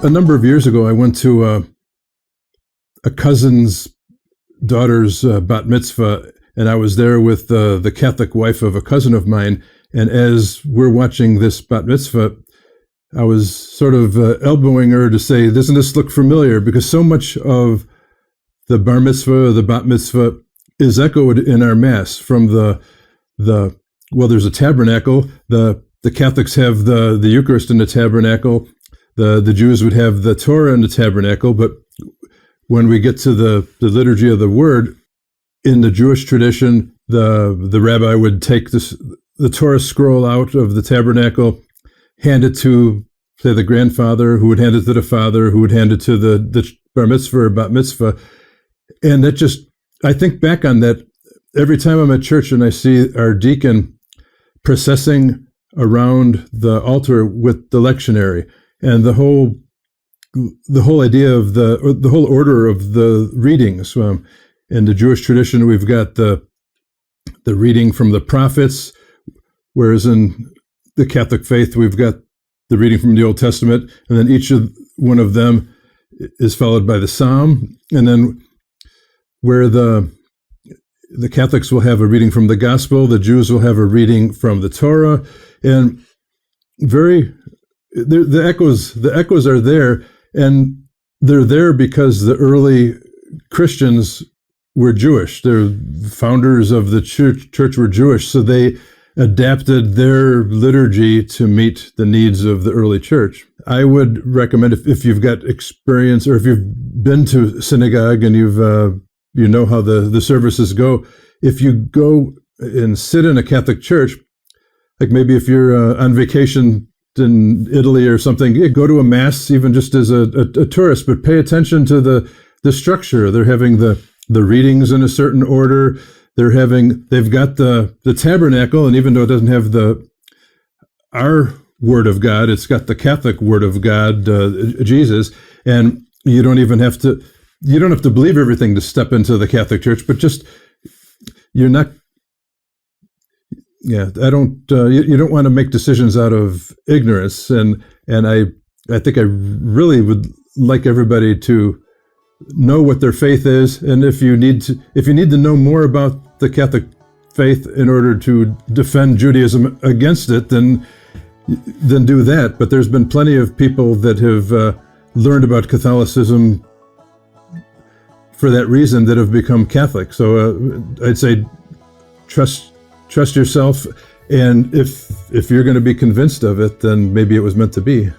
a number of years ago, I went to a cousin's daughter's bat mitzvah, and I was there with the Catholic wife of a cousin of mine. And as we're watching this bat mitzvah, I was sort of elbowing her to say, doesn't this look familiar? Because so much of the bar mitzvah, the bat mitzvah, is echoed in our Mass from well, there's a tabernacle. The Catholics have the Eucharist in the tabernacle. The Jews would have the Torah in the tabernacle. But when we get to the Liturgy of the Word, in the Jewish tradition, the rabbi would take the Torah scroll out of the tabernacle, hand it to, say, the grandfather, who would hand it to the father, who would hand it to the bar mitzvah or bat mitzvah. And that just, I think back on that every time I'm at church and I see our deacon processing around the altar with the lectionary, and the whole idea of the whole order of the readings. In the Jewish tradition, we've got the reading from the prophets, whereas in the Catholic faith, we've got the reading from the Old Testament, and then each of one of them is followed by the Psalm, and then where the Catholics will have a reading from the Gospel, the Jews will have a reading from the Torah, and the echoes are there, and they're there because the early Christians were Jewish. The founders of the church were Jewish, so they adapted their liturgy to meet the needs of the early church. I would recommend, if you've got experience, or if you've been to synagogue and you know how the services go, if you go and sit in a Catholic church, like maybe if you're on vacation in Italy or something, go to a Mass, even just as a tourist, but pay attention to the structure. They're having the readings in a certain order. They've got the tabernacle, and even though it doesn't have our Word of God, it's got the Catholic Word of God, Jesus, and you don't have to believe everything to step into the Catholic Church, but just, you're not, you don't want to make decisions out of ignorance, and I think I really would like everybody to know what their faith is, and if you need to know more about the Catholic faith in order to defend Judaism against it, then do that. But there's been plenty of people that have learned about Catholicism for that reason that have become Catholic. So I'd say trust yourself, and if you're going to be convinced of it, then maybe it was meant to be.